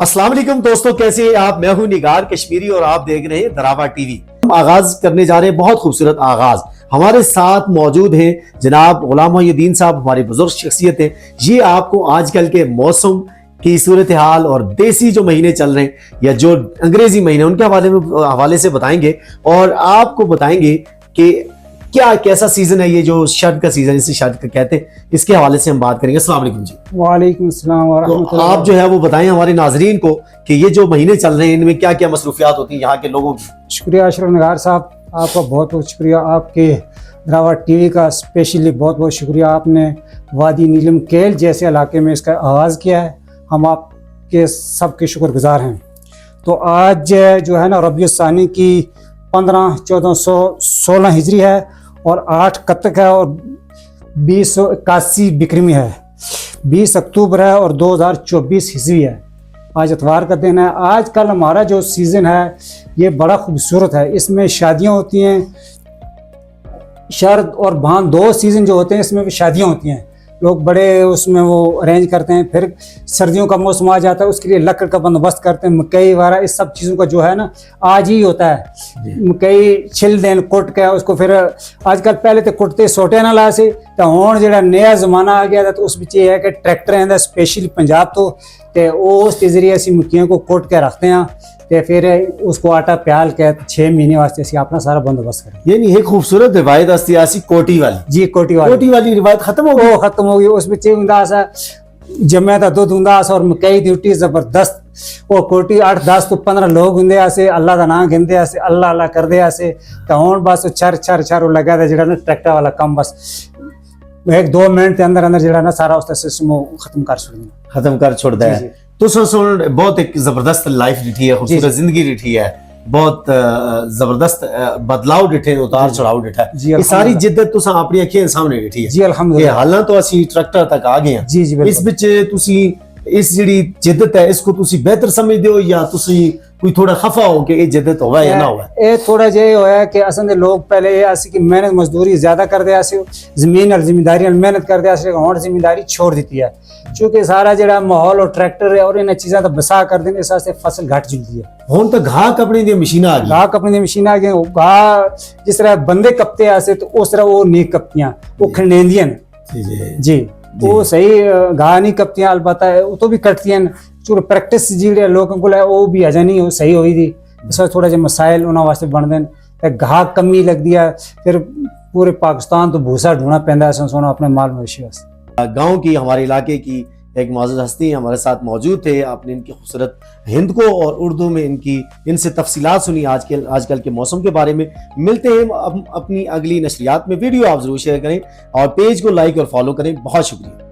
السلام علیکم دوستوں، کیسے ہیں آپ؟ میں ہوں نگار کشمیری اور آپ دیکھ رہے ہیں دراوا ٹی وی۔ ہم آغاز کرنے جا رہے ہیں بہت خوبصورت آغاز۔ ہمارے ساتھ موجود ہیں جناب غلام محی الدین صاحب، ہمارے بزرگ شخصیت ہیں۔ یہ آپ کو آج کل کے موسم کی صورتحال اور دیسی جو مہینے چل رہے ہیں یا جو انگریزی مہینے ان کے حوالے سے بتائیں گے، اور آپ کو بتائیں گے کہ کیسا سیزن ہے یہ جو شرد کا سیزن، اسے شرد کا کہتے ہیں، اس کے حوالے سے ہم بات کریں گے۔ السلام علیکم جی۔ وعلیکم السلام ورحمۃ اللہ۔ آپ جو ہے وہ بتائیں ہمارے ناظرین کو کہ یہ جو مہینے چل رہے ہیں ان میں کیا کیا مصروفیات ہوتی ہیں یہاں کے لوگوں کی۔ شکریہ اشرف نگار صاحب، آپ کا بہت بہت شکریہ۔ آپ کے دراوا ٹی وی کا اسپیشلی بہت بہت شکریہ۔ آپ نے وادی نیلم کیل جیسے علاقے میں اس کا آغاز کیا ہے، ہم آپ کے سب کے شکر گزار ہیں۔ تو آج جو ہے نا ربیع الثانی کی 15/1416 ہجری ہے اور 8 کتک ہے اور 2081 بکرمی ہے، 20 اکتوبر ہے اور 2024 ہجری ہے۔ آج اتوار کا دن ہے۔ آج کل ہمارا جو سیزن ہے یہ بڑا خوبصورت ہے، اس میں شادیاں ہوتی ہیں، شرد اور بہان دو سیزن جو ہوتے ہیں اس میں بھی شادیاں ہوتی ہیں، لوگ بڑے اس میں وہ ارینج کرتے ہیں۔ پھر سردیوں کا موسم آ جاتا ہے، اس کے لیے لکڑ کا بندوبست کرتے ہیں، مکئی وغیرہ اس سب چیزوں کا جو ہے نا آج ہی ہوتا ہے۔ مکئی چھل دین کٹ کے اس کو پھر آج کل پہلے تو کٹتے سوٹے نہ لا سی تو ہوں جڑا نیا زمانہ آ گیا تھا تو اس بچ یہ ہے کہ ٹریکٹر ہیں اسپیشلی پنجاب تو اس کے ذریعے اسی مکیوں کو کوٹ کے رکھتے ہیں تے پھر اس کو آٹا پیال کے 6 مہینے واسطے اسی اپنا سارا بندوبست کریں۔ یعنی ایک خوبصورت روایت استیاسی کوٹی والی، جی کوٹی والی روایت ختم ہو گئی، ختم ہو گئی۔ اس بچ ہوندا سا جمع تا دودھ ہوندا سا اور مکئی دی روٹی زبردست، وہ کوٹی 8-10 تو 15 لوگ ہوندے آسے، اللہ دا نام گھندے آسے، اللہ اللہ کردے آسے تے ہن بس چر لگا تے جڑا نا ٹریکٹر والا کم بس 1-2 منٹ کے اندر جڑا نا سارا اس کا سسٹم ختم کر چھوڑدا ہے۔ تو سن بہت ایک زبردست لائف ڈٹھی ہے، خوبصورت زندگی ڈٹھی ہے، بہت زبردست بدلاؤ ڈٹھے، اتار چڑھاؤ ڈٹھا ہے۔ یہ ساری جدت تساں اپنی اکھیں سامنے ڈٹھی ہے جی الحمدللہ۔ حالاں تو اسی ٹریکٹر تک آ گئے ہیں، جی جی اس وچ تسی اس جڑی جدت ہے اس کو تسی بہتر سمجھدے ہو یا تسی کوئی تھوڑا خفا ہو کہ یہ جدت ہوا یا نہ ہوا؟ یہ تھوڑا جہا ہوا کہ اصل دے لوگ پہلے یہ آسی کہ محنت مزدوری زیادہ کردے آسے، زمین اور ذمہ داری محنت کردے آسے، ہون ذمہ داری چھوڑ دیتی ہے چونکہ سارا جڑا ماحول اور ٹریکٹر ہے اور انہیں چیزاں تو بسا کر دیں، اس واسطے فصل گھٹ جلدی ہے۔ ہن تو گھاہ کپڑے دی مشیناں آ گئی، گھاہ کپڑے دی مشیناں آ گئی، گھاہ جس طرح بندے کپتے آسے تو اس طرح وہ نہیں کپتیاں، وہ کھنڈیندیاں جی وہ صحیح گھاہ نہیں کپتیاں، البتہ وہ تو بھی کٹتی ہیں چونکہ پریکٹس جیڑے لوگوں کو ہے وہ بھی اجا نہیں صحیح ہوئی تھی، اس وقت تھوڑا جہا مسائل انہوں واسطے بن دیں، گھاہ کمی لگ دیا، پھر پورے پاکستان تو بھوسا ڈھونڈنا پہنتا ہے سونا اپنے مال مویشی واسطے۔ گاؤں کی ہمارے علاقے کی ایک معزز ہستی ہمارے ساتھ موجود تھے، آپ نے ان کی خوبصورت ہند کو اور اردو میں ان سے تفصیلات سنی آج کل کے موسم کے بارے میں۔ ملتے ہیں اپنی اگلی نشریات میں، ویڈیو آپ ضرور شیئر کریں اور پیج کو لائک اور فالو کریں۔ بہت شکریہ۔